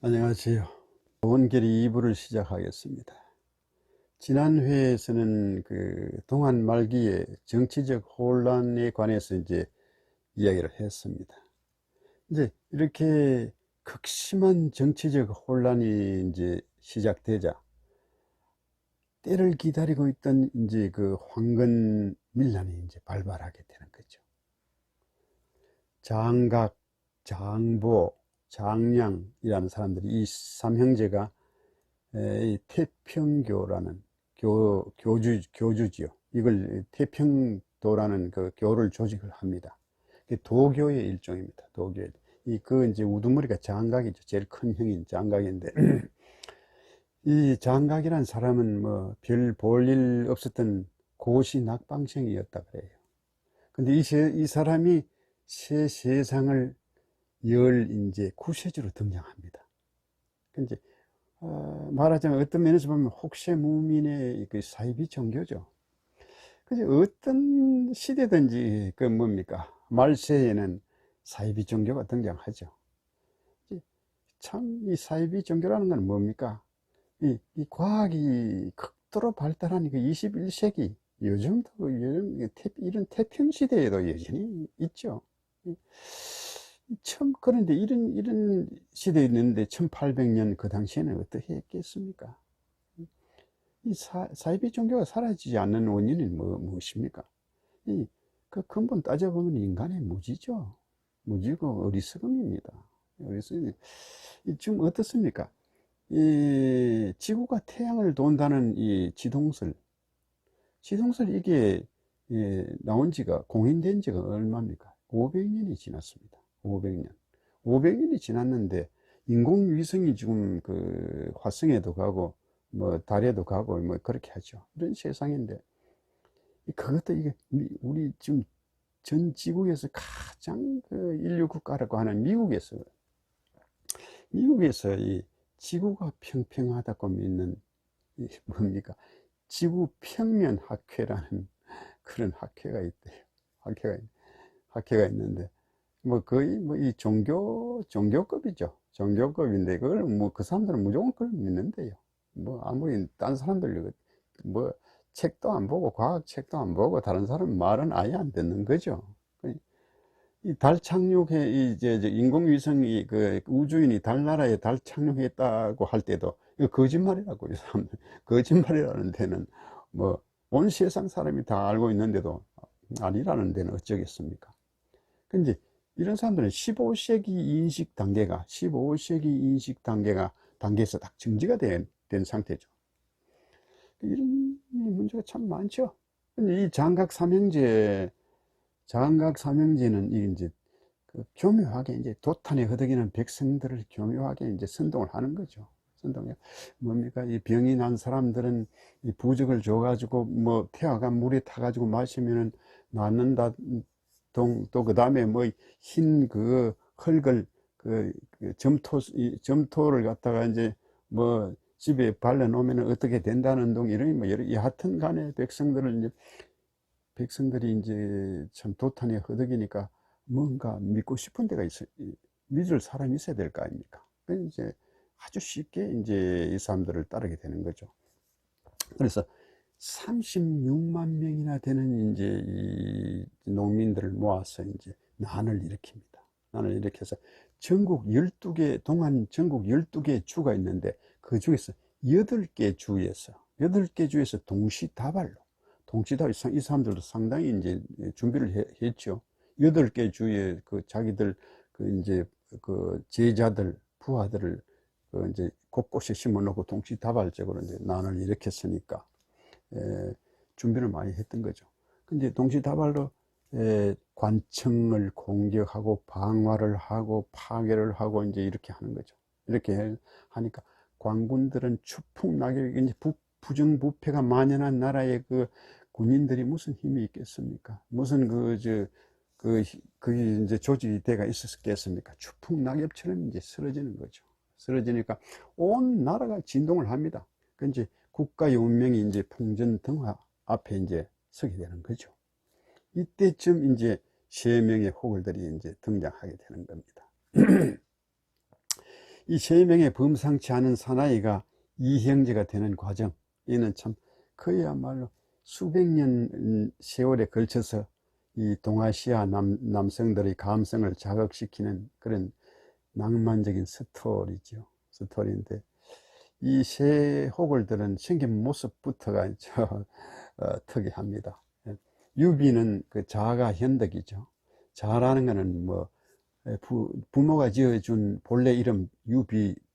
안녕하세요. 원결의 2부를 시작하겠습니다. 지난 회에서는 동한 말기의 정치적 혼란에 관해서 이제 이야기를 했습니다. 이제 이렇게 극심한 정치적 혼란이 이제 시작되자 때를 기다리고 있던 이제 그 황건 밀란이 이제 발발하게 되는 거죠. 장각, 장보, 장량이라는 사람들이 이 삼형제가 이 태평교라는 교주지요. 이걸 태평도라는 그 교를 조직을 합니다. 도교의 일종입니다. 도교. 이제 우두머리가 장각이죠. 제일 큰 형인 장각인데 이 장각이란 사람은 뭐 별 볼 일 없었던 고시 낙방생이었다 그래요. 근데 이 사람이 새 세상을 열 이제 구세주로 등장합니다. 이제 말하자면 어떤 면에서 보면 혹세무민의 그 사이비 종교죠. 그지 어떤 시대든지 그 뭡니까 말세에는 사이비 종교가 등장하죠. 참 이 사이비 종교라는 건 뭡니까? 이 과학이 극도로 발달한 그 21세기 요즘도 이런 태평 시대에도 여전히 있죠. 참 그런데 이런 시대에 있는데 1800년 그 당시에는 어떻게 했겠습니까? 이 사이비 종교가 사라지지 않는 원인은 무엇입니까? 그 근본 따져보면 인간의 무지죠. 무지고 어리석음입니다. 어리석음이. 지금 어떻습니까? 이 지구가 태양을 돈다는 이 지동설 이게 나온 지가 공인된 지가 얼마입니까? 500년이 지났습니다. 500년. 500년이 지났는데 인공위성이 지금 그 화성에도 가고 뭐 달에도 가고 뭐 그렇게 하죠. 이런 세상인데 그것도 이게 우리 지금 전 지구에서 가장 그 인류 국가라고 하는 미국에서 이 지구가 평평하다고 믿는 뭡니까? 지구 평면 학회라는 그런 학회가 있대요. 학회가 있는데 뭐 거의 뭐 이 종교급이죠. 종교급인데 그걸 뭐 그 사람들은 무조건 그걸 믿는데요. 뭐 아무리 딴 사람들 뭐 책도 안 보고 과학 책도 안 보고 다른 사람 말은 아예 안 듣는 거죠. 이 달 착륙해 이제 인공위성이 그 우주인이 달나라에 달 착륙했다고 할 때도 이거 거짓말이라고 이 사람들 거짓말이라는 데는 뭐 온 세상 사람이 다 알고 있는데도 아니라는 데는 어쩌겠습니까? 근데 이런 사람들은 15세기 인식 단계에서 딱 정지가 된 상태죠. 이런 문제가 참 많죠. 근데 이 장각 삼형제는 이제 교묘하게 이제 도탄에 허덕이는 백성들을 교묘하게 이제 선동을 하는 거죠. 선동이 뭡니까? 이 병이 난 사람들은 이 부적을 줘가지고 뭐 태아가 물에 타가지고 마시면은 낫는다. 또 그 다음에 뭐 흰 그 흙을 점토를 갖다가 이제 뭐 집에 발라놓으면 어떻게 된다는 둥 이런 뭐 여하튼 간에 백성들이 이제 참 도탄에 허덕이니까 뭔가 믿고 싶은 데가 믿을 사람이 있어야 될 거 아닙니까? 그 이제 아주 쉽게 이제 이 사람들을 따르게 되는 거죠. 그래서 36만 명이나 되는 이제 이 농민들을 모아서 이제 난을 일으킵니다. 난을 일으켜서 동안 전국 12개 주가 있는데 그 중에서 8개 주에서 이 사람들도 상당히 이제 준비를 했죠. 8개 주에 그 자기들 그 이제 그 제자들, 부하들을 그 이제 곳곳에 심어놓고 동시다발적으로 이제 난을 일으켰으니까 준비를 많이 했던 거죠. 근데 동시다발로 관청을 공격하고 방화를 하고 파괴를 하고 이제 이렇게 하는 거죠. 이렇게 하니까 광군들은 추풍낙엽, 이제 부정부패가 만연한 나라에 그 군인들이 무슨 힘이 있겠습니까? 무슨 이제 조직대가 있었겠습니까? 추풍낙엽처럼 이제 쓰러지는 거죠. 쓰러지니까 온 나라가 진동을 합니다. 그 이제 국가의 운명이 이제 풍전등화 앞에 이제 서게 되는 거죠. 이때쯤 이제 세 명의 호걸들이 이제 등장하게 되는 겁니다. 이 세 명의 범상치 않은 사나이가 이형제가 되는 과정, 이는 참 그야말로 수백 년 세월에 걸쳐서 이 동아시아 남성들의 감성을 자극시키는 그런 낭만적인 스토리죠. 스토리인데, 이 세 호걸들은 생긴 모습부터가 특이합니다. 유비는 그 자가 현덕이죠. 자라는 거는 뭐 부모가 지어준 본래 이름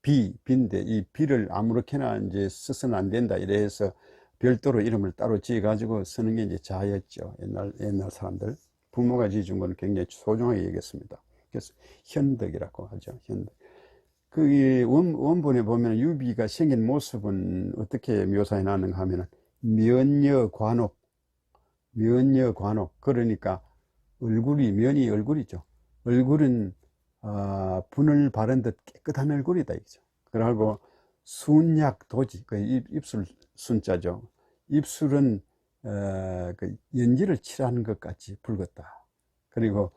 비인데, 이 비를 아무렇게나 이제 써서는 안 된다 이래서 별도로 이름을 따로 지어가지고 쓰는 게 이제 자였죠. 옛날 사람들. 부모가 지어준 건 굉장히 소중하게 여겼습니다. 그래서 현덕이라고 하죠. 현덕. 그 원본에 보면 유비가 생긴 모습은 어떻게 묘사해 놨는가 하면은 면녀관옥, 그러니까 면이 얼굴이죠. 얼굴은 분을 바른 듯 깨끗한 얼굴이다 이죠. 그리고 순약도지, 그 입술 순자죠. 입술은 그 연기를 칠한 것 같이 붉었다. 그리고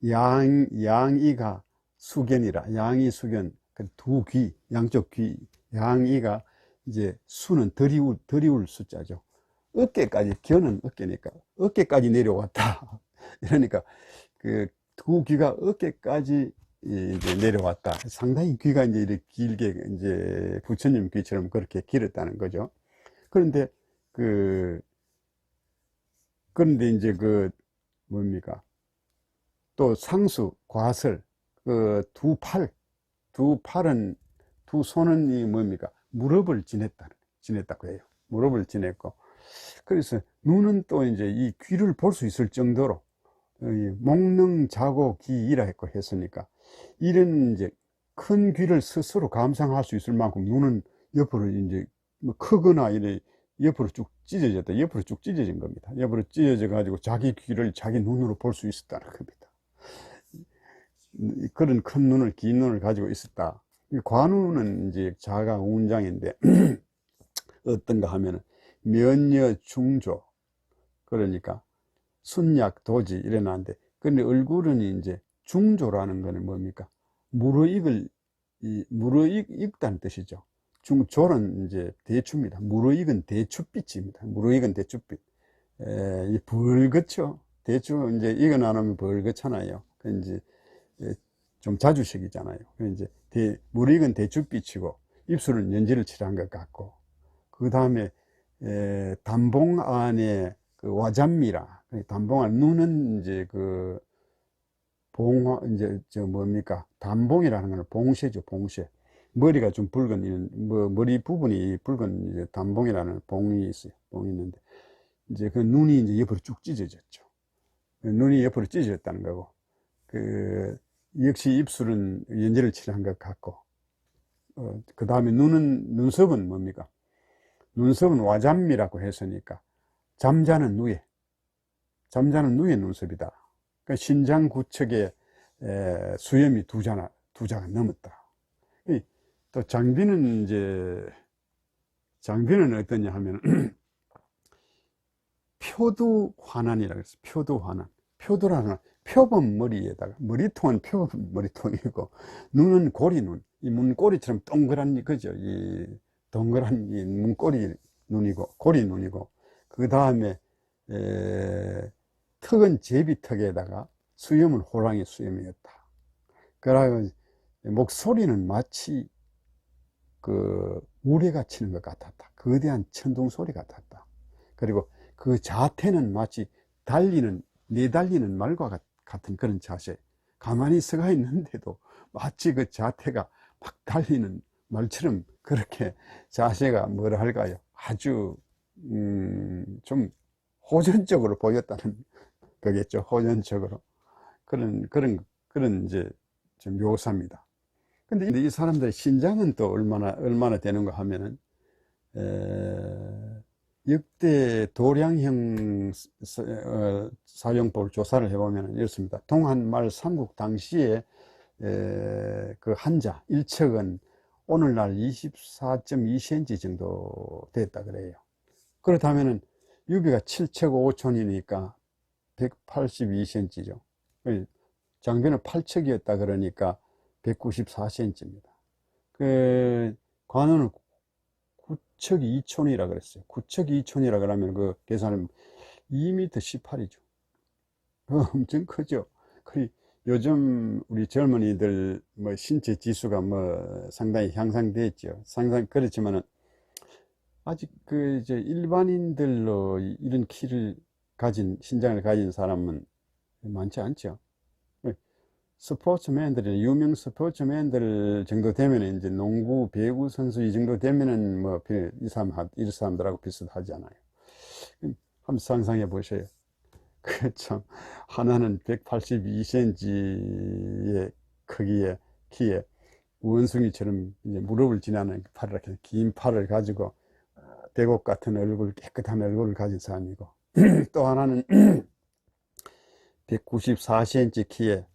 양이가 수견이라, 양이 수견, 그 두 귀, 양쪽 귀, 양이가 이제 수는 덜이울 숫자죠. 어깨까지, 겨는 어깨니까 어깨까지 내려왔다. 이러니까 그 두 귀가 어깨까지 이제 내려왔다. 상당히 귀가 이제 이렇게 길게, 이제 부처님 귀처럼 그렇게 길었다는 거죠. 그런데 그런데 이제 뭡니까? 또 상수, 과설, 두 팔은, 두 손은 이 뭡니까? 무릎을 지냈다고 해요. 무릎을 지냈고. 그래서 눈은 또 이제 이 귀를 볼 수 있을 정도로 목능 자고 기이라 했고 했으니까, 이런 이제 큰 귀를 스스로 감상할 수 있을 만큼 눈은 옆으로 이제 뭐 크거나 이래 옆으로 쭉 찢어졌다. 옆으로 쭉 찢어진 겁니다. 옆으로 찢어져 가지고 자기 귀를 자기 눈으로 볼 수 있었다는 겁니다. 그런 큰 눈을, 긴 눈을 가지고 있었다. 관우는 이제 자가 운장인데 어떤가 하면은 면녀 중조, 그러니까 순약 도지 이래놨는데, 근데 얼굴은 이제 중조라는 거는 뭡니까? 무르익다는 뜻이죠. 중조는 이제 대추입니다. 무르익은 대추빛입니다. 무르익은 대추빛. 이 벌겋죠. 대추 이제 익어 나누면 벌겋잖아요. 그 이제 좀 자주식이잖아요. 이제 무르익은 대추빛이고, 입술은 연지를 칠한 것 같고, 그 다음에 단봉 안에 그 와잠미라, 단봉 안, 눈은 이제 이제 뭡니까? 단봉이라는 거는 봉쇄죠, 봉쇄. 머리가 좀 붉은, 머리 부분이 붉은 이제 단봉이라는 봉이 있어요. 봉이 있는데, 이제 그 눈이 이제 옆으로 쭉 찢어졌죠. 눈이 옆으로 찢어졌다는 거고, 역시 입술은 연지를 칠한 것 같고, 그 다음에 눈썹은 뭡니까? 눈썹은 와잠미라고 했으니까, 잠자는 누에 눈썹이다. 그러니까 신장 구척에 수염이 두 자가 넘었다. 또 장비는 어떠냐 하면 표두환환이라고 해서 표두라는 표범 머리에다가, 머리통은 표범 머리통이고, 눈은 고리눈, 이 문고리처럼 동그란 거죠. 이 동그란 이 문고리 눈이고, 고리 눈이고, 그 다음에 턱은 제비턱에다가 수염은 호랑이 수염이었다. 그리고 목소리는 마치 우레가 치는 것 같았다. 거대한 천둥 소리 같았다. 그리고 그 자태는 마치 내달리는 말과 같은 그런 자세. 가만히 서가 있는데도 마치 그 자태가 막 달리는 말처럼 그렇게 자세가 뭐라 할까요? 아주 좀 호전적으로 보였다는 거겠죠. 호전적으로. 그런 이제 좀 묘사입니다. 근데 이 사람들의 신장은 또 얼마나 되는가 하면은, 역대 도량형 사용법을 조사를 해보면 이렇습니다. 동한말 삼국 당시에 그 한자, 일척은 오늘날 24.2cm 정도 됐다 그래요. 그렇다면은 유비가 7척 5촌이니까 182cm죠. 장비는 8척이었다 그러니까 194cm입니다. 그 관우는 구척이 2촌이라 그랬어요. 구척이 2촌이라 그러면 그 계산은 2m 18이죠. 엄청 크죠. 그 요즘 우리 젊은이들 뭐 신체 지수가 뭐 상당히 향상됐죠. 상당히 그렇지만은 아직 그 이제 일반인들로 이런 키를 가진 신장을 가진 사람은 많지 않죠. 스포츠맨들이 유명 스포츠맨들 정도 되면은 이제 농구, 배구 선수 이 정도 되면은 뭐 이 사람들하고 비슷하잖아요. 한번 상상해 보세요. 그 참 하나는 182cm의 크기의 키에 원숭이처럼 이제 무릎을 지나는 팔을 이렇게 긴 팔을 가지고 대곡 같은 얼굴, 깨끗한 얼굴을 가진 사람이고 또 하나는 194cm 키에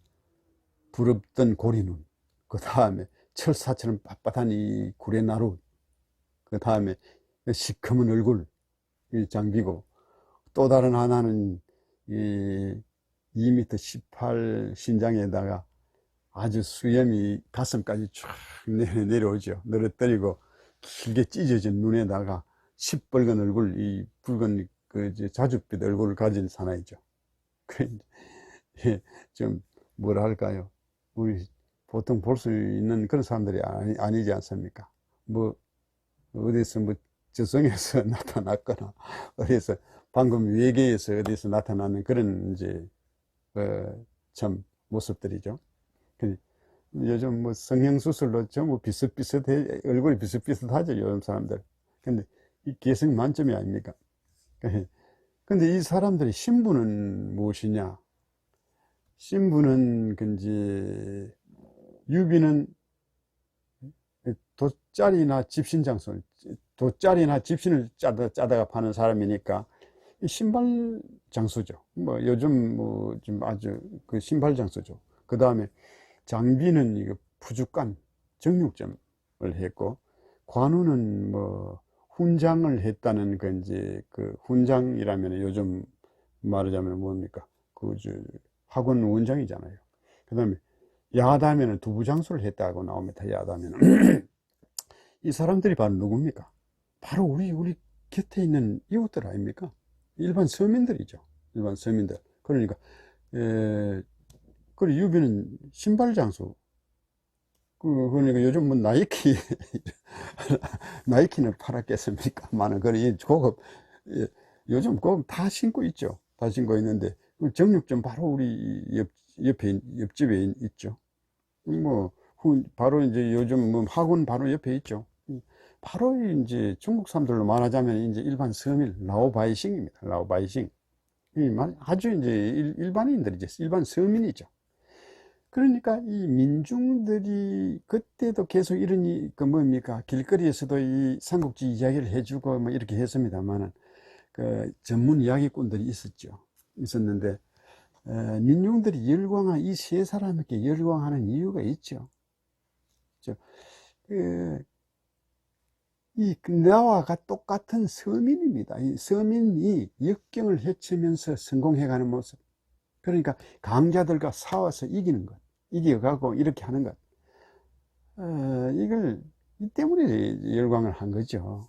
부릅뜬 고리눈, 그 다음에 철사처럼 빳빳한 이 구레나루, 그 다음에 시커먼 얼굴 이 장비고, 또 다른 하나는 이 2m 18 신장에다가 아주 수염이 가슴까지 쫙 내려오죠. 늘어뜨리고 길게 찢어진 눈에다가 시뻘건 얼굴, 이 붉은 그 자줏빛 얼굴을 가진 사나이죠. 좀 뭐라 할까요? 우리 보통 볼 수 있는 그런 사람들이 아니지 않습니까? 뭐 어디서 뭐 저승에서 나타났거나 어디서 방금 외계에서 어디서 나타나는 그런 이제 참 모습들이죠. 요즘 뭐 성형수술로 전부 비슷비슷해, 얼굴이 비슷비슷하죠, 요즘 사람들. 근데 이 개성 만점이 아닙니까? 근데 이 사람들의 신분은 무엇이냐? 신분은 이제 유비는 돗자리나 집신장소, 돗자리나 집신을 짜다가 파는 사람이니까 신발 장수죠. 뭐 요즘 뭐 좀 아주 그 신발 장수죠. 그 다음에 장비는 이거 푸주간 정육점을 했고, 관우는 뭐 훈장을 했다는 그 이제 그 훈장이라면 요즘 말하자면 뭡니까? 그 학원 원장이잖아요. 그 다음에 야담에는 두부장수를 했다고 나옵니다. 야담에는. 이 사람들이 바로 누굽니까? 바로 우리 곁에 있는 이웃들 아닙니까? 일반 서민들이죠. 일반 서민들. 그러니까 그리고 유비는 신발 장수. 그러니까 요즘 뭐 나이키 나이키는 팔았겠습니까? 많은 그런 고급, 요즘 고급 다 신고 있죠. 다 신고 있는데 정육점 바로 우리 옆집에 있죠. 뭐 바로 이제 요즘 뭐 학원 바로 옆에 있죠. 바로 이제 중국 사람들로 말하자면 이제 일반 서민 라오바이싱입니다. 라오바이싱. 아주 이제 일반인들이죠. 일반 서민이죠. 그러니까 이 민중들이 그때도 계속 이런 그 뭡니까, 길거리에서도 이 삼국지 이야기를 해주고 뭐 이렇게 했습니다만은 그 전문 이야기꾼들이 있었는데 민중들이 열광한 이 세 사람에게 열광하는 이유가 있죠. 이 나와 똑같은 서민입니다. 이 서민이 역경을 헤치면서 성공해가는 모습. 그러니까 강자들과 싸워서 이기는 것, 이겨가고 이렇게 하는 것. 이걸 이 때문에 열광을 한 거죠.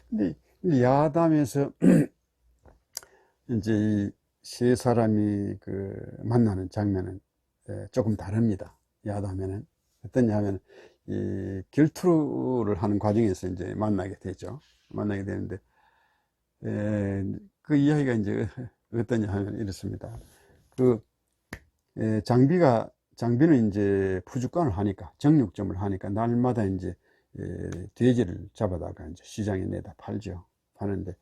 근데 야담에서 이제 이 세 사람이 그 만나는 장면은 조금 다릅니다. 야담에는 어떠냐 하면 이 결투를 하는 과정에서 이제 만나게 되죠. 만나게 되는데 그 이야기가 이제 어떠냐 하면 이렇습니다. 그 장비는 이제 푸주간을 하니까, 정육점을 하니까 날마다 이제 돼지를 잡아다가 이제 시장에 내다 팔죠. 파는데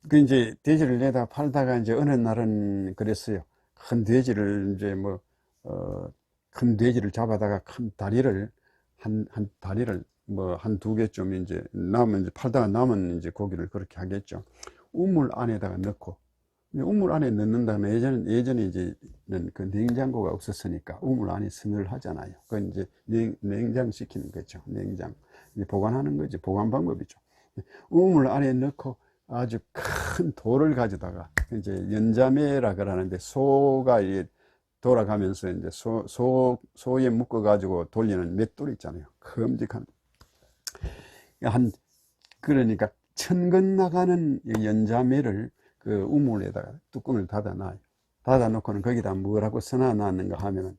그 이제 돼지를 내다 팔다가 이제 어느 날은 그랬어요. 큰 돼지를 이제 뭐 큰 돼지를 잡아다가 큰 다리를 한 다리를 뭐 한 두 개쯤 이제 남은, 이제 팔다가 남은 이제 고기를 그렇게 하겠죠. 우물 안에다가 넣고, 우물 안에 넣는다면 예전에 이제는 그 냉장고가 없었으니까 우물 안에 서늘 하잖아요. 그건 이제 냉장시키는 거죠. 냉장. 이제 보관하는 거죠. 보관 방법이죠. 우물 안에 넣고 아주 큰 돌을 가져다가 이제 연자매라 그러는데, 소가 돌아가면서 이제 소에 묶어가지고 돌리는 맷돌 있잖아요. 큼직한. 그러니까 천근 나가는 연자매를 그 우물에다가 뚜껑을 닫아놔요. 닫아놓고는 거기다 뭐라고 써놔놨는가 하면은,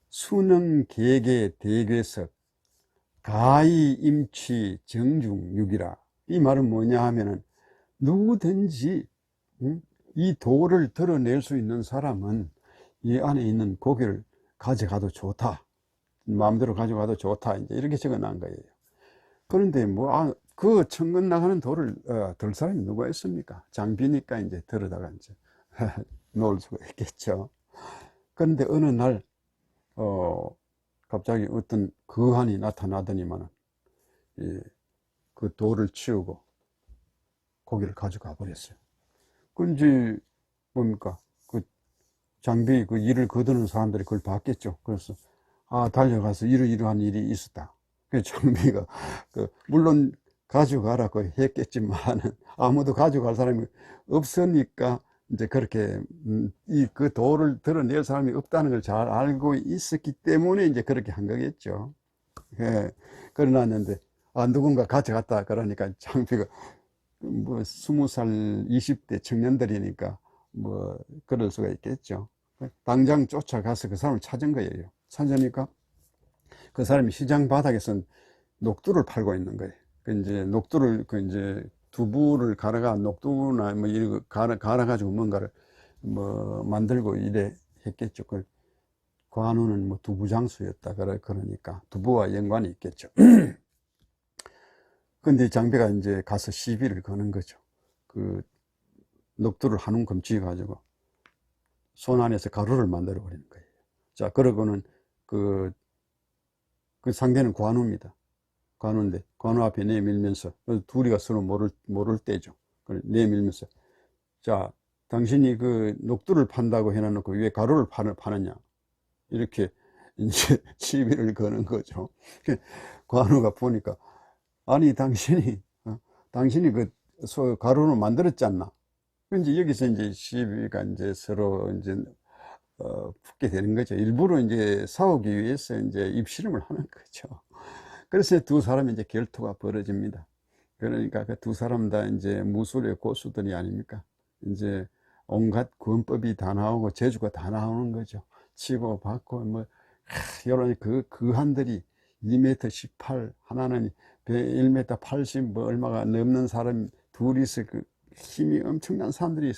수능 계계 대괴석 가히 임취 정중육이라. 이 말은 뭐냐 하면은, 누구든지 이 돌을 드러낼 수 있는 사람은 이 안에 있는 고기를 가져가도 좋다, 마음대로 가져가도 좋다, 이제 이렇게 적어놓은 거예요. 그런데 그 천근 나가는 돌을 들 사람이 누가 있습니까? 장비니까 이제 들어다가 이제 놓을 수가 있겠죠. 그런데 어느 날 갑자기 어떤 거한이 나타나더니만은, 그 돌을 치우고 고기를 가져가 버렸어요. 그런지 뭡니까? 그 장비 그 일을 거두는 사람들이 그걸 봤겠죠. 그래서 달려가서 이러이러한 일이 있었다. 그 장비가 물론 가져가라고 했겠지만 아무도 가져갈 사람이 없으니까 이제 그렇게 그 돌을 드러낼 사람이 없다는 걸 잘 알고 있었기 때문에 이제 그렇게 한 거겠죠. 예, 그러놨는데 누군가 가져갔다 그러니까 장비가 20살 20대 청년들이니까 그럴 수가 있겠죠. 당장 쫓아가서 그 사람을 찾은 거예요. 찾으니까 그 사람이 시장 바닥에서 녹두를 팔고 있는 거예요. 이제 녹두를 이제 두부를 갈아가 녹두나 이런 거 갈아가지고 뭔가를 만들고 이래 했겠죠. 관우는 두부장수였다 그러니까 두부와 연관이 있겠죠. 근데 장비가 이제 가서 시비를 거는 거죠. 그 녹두를 한 움큼 쥐어가지고 손 안에서 가루를 만들어 버리는 거예요. 자, 그러고는 그 상대는 관우입니다. 관우인데 관우 앞에 내밀면서, 둘이가 서로 모를 때죠. 내밀면서, 자, 당신이 그 녹두를 판다고 해놔놓고 왜 가루를 파느냐, 이렇게 이제 시비를 거는 거죠. 관우가 보니까, 아니 당신이 그 가루를 만들었지 않나. 이제 여기서 이제 시비가 이제 서로 이제 붙게 되는 거죠. 일부러 이제 싸우기 위해서 이제 입씨름을 하는 거죠. 그래서 두 사람이 이제 결투가 벌어집니다. 그러니까 그 두 사람 다 이제 무술의 고수들이 아닙니까? 이제 온갖 권법이 다 나오고 재주가 다 나오는 거죠. 치고 받고 여러 한들이 2m 18, 하나는 1m 80, 얼마가 넘는 사람 둘이서 힘이 엄청난 사람들이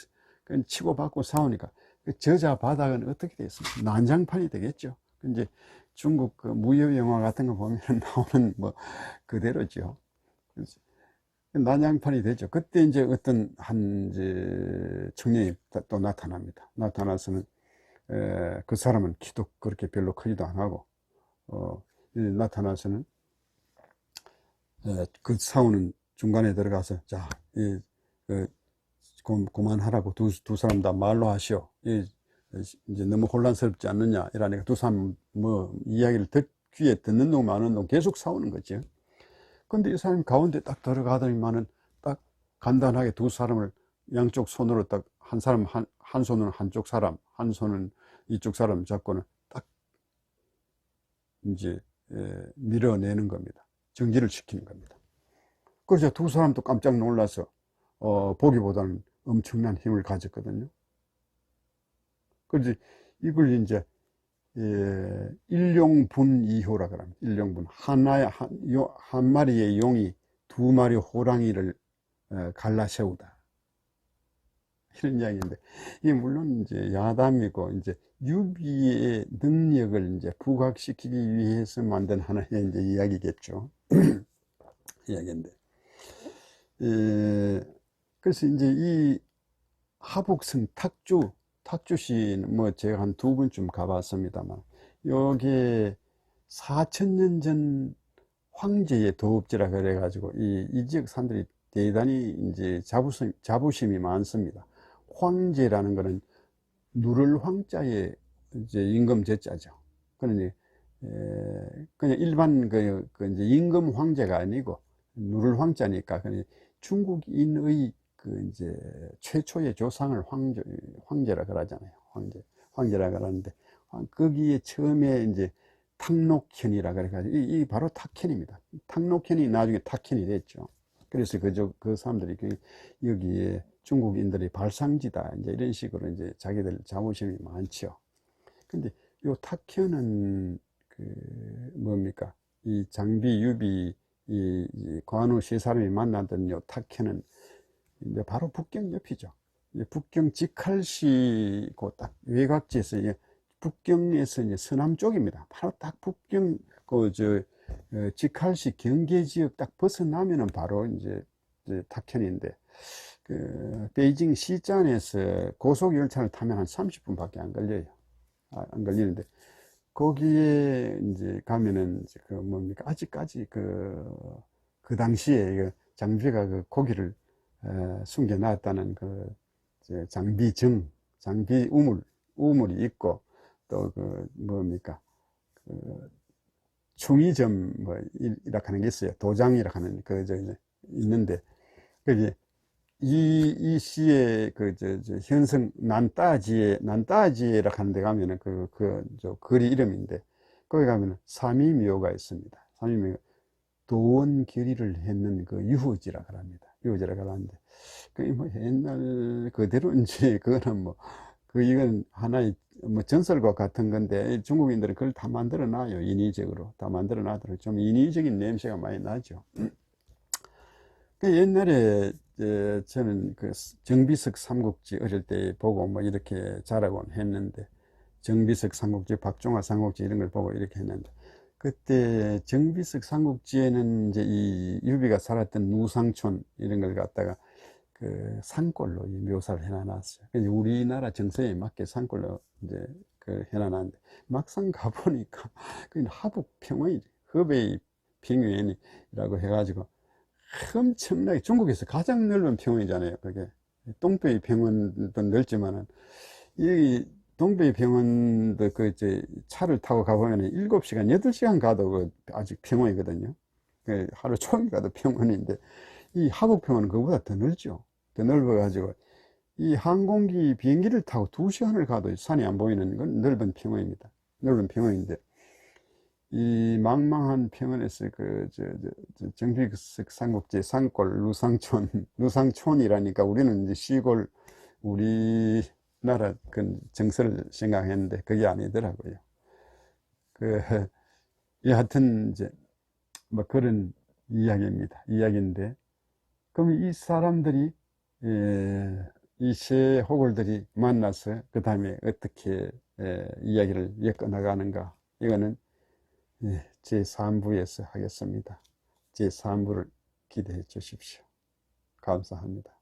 치고 받고 싸우니까 저자 바닥은 어떻게 되겠습니까? 난장판이 되겠죠. 이제 중국 무협 영화 같은 거 보면 나오는 그대로죠. 난장판이 되죠. 그때 이제 어떤 이제 청년이 또 나타납니다. 나타나서는 그 사람은 키도 그렇게 별로 크지도 안 하고 나타나서는 그 싸우는 중간에 들어가서, 자, 그만하라고 두 사람 다 말로 하시오. 이제 너무 혼란스럽지 않느냐 이러니까 두 사람 이야기를 귀에 듣는 놈 마는 놈 계속 싸우는 거죠. 근데 이 사람이 가운데 딱 들어가더니만은 딱 간단하게 두 사람을 양쪽 손으로 딱 한 사람 한 손은 한쪽 사람, 한 손은 이쪽 사람 잡고는 딱 이제 밀어내는 겁니다. 정지를 시키는 겁니다. 그래서 두 사람도 깜짝 놀라서 보기보다는 엄청난 힘을 가졌거든요. 그래서 이걸 이제 일용분이효라 그럽니다. 일용분, 한 마리의 용이 두 마리 호랑이를 갈라 세우다, 이런 이야기인데, 이게 물론 이제 야담이고 이제 유비의 능력을 이제 부각시키기 위해서 만든 하나의 이제 이야기겠죠. 이야기인데, 그래서 이제 이 하북성 탁주시는 제가 한 2번쯤 가봤습니다만, 여기에 4000년 전 황제의 도읍지라 그래가지고 이 지역 사람들이 대단히 이제 자부심이 많습니다. 황제라는 거는 누를 황자에 이제 임금 제자죠. 그러니 그냥 일반 이제 임금 황제가 아니고 누를 황자니까, 그냥 중국인의 이제 최초의 조상을 황제라 그러잖아요. 황제. 황제라고 하는데, 거기에 처음에 이제 탁록현이라 그래가지고, 이 바로 탁현입니다. 탁록현이 나중에 탁현이 됐죠. 그래서 그 사람들이 여기에 중국인들의 발상지다, 이제 이런 식으로 이제 자기들 자부심이 많죠. 근데 요 탁현은 뭡니까? 이 장비, 유비, 이 관우 세 사람이 만났던 요 탁현은 이제 바로 북경 옆이죠. 북경 직할시 딱 외곽지에서 북경에서 이제 서남 쪽입니다. 바로 딱 북경 직할시 경계 지역 딱 벗어나면은 바로 이제 탁현인데, 베이징 시짠에서 고속 열차를 타면 한 30분밖에 안 걸려요. 안 걸리는데, 거기에 이제 가면은 뭡니까? 아직까지 그 당시에 장비가 고기를 숨겨놨다는 장비 우물이 있고, 또 뭡니까? 충의점 이라 하는 게 있어요. 도장이라 하는 있는데, 그게 이 시의 현성 난따지에라 하는 데 가면은 거리 이름인데, 거기 가면은 삼위묘가 있습니다. 삼위묘 도원 결의를 했는 유후지라 합니다. 유후지라 하는데, 뭐 옛날 그대로 이제 그거는 이건 하나의 전설과 같은 건데, 중국인들은 그걸 다 만들어 놔요. 인위적으로 다 만들어 놔도 좀 인위적인 냄새가 많이 나죠. 옛날에 저는 정비석 삼국지 어릴 때 보고 이렇게 자라곤 했는데, 정비석 삼국지, 박종화 삼국지 이런 걸 보고 이렇게 했는데, 그때 정비석 삼국지에는 이제 이 유비가 살았던 누상촌 이런 걸 갖다가 산골로 묘사를 해놔놨어요. 우리나라 정서에 맞게 산골로 이제 해놔놨는데, 막상 가보니까 하북평원이 허베이 평원이라고 해가지고 엄청나게, 중국에서 가장 넓은 평원이잖아요. 그게 동베이 평원도 넓지만은, 이 동베이 평원도 차를 타고 가보면 7시간, 8시간 가도 아직 평원이거든요. 하루 종일 가도 평원인데, 이 하북평원은 그보다 더 넓죠. 더 넓어가지고, 이 항공기 비행기를 타고 2시간을 가도 산이 안 보이는 건 넓은 평원입니다. 넓은 평원인데, 이 망망한 평원에서 정비석 삼국지 산골 누상촌이라니까 우리는 이제 시골, 우리나라 정서를 생각했는데 그게 아니더라고요. 여하튼 이제 그런 이야기인데, 그럼 이 사람들이, 이 세 호걸들이 만나서 그 다음에 어떻게 이야기를 엮어나가는가, 이거는 제3부에서 하겠습니다. 제3부를 기대해 주십시오. 감사합니다.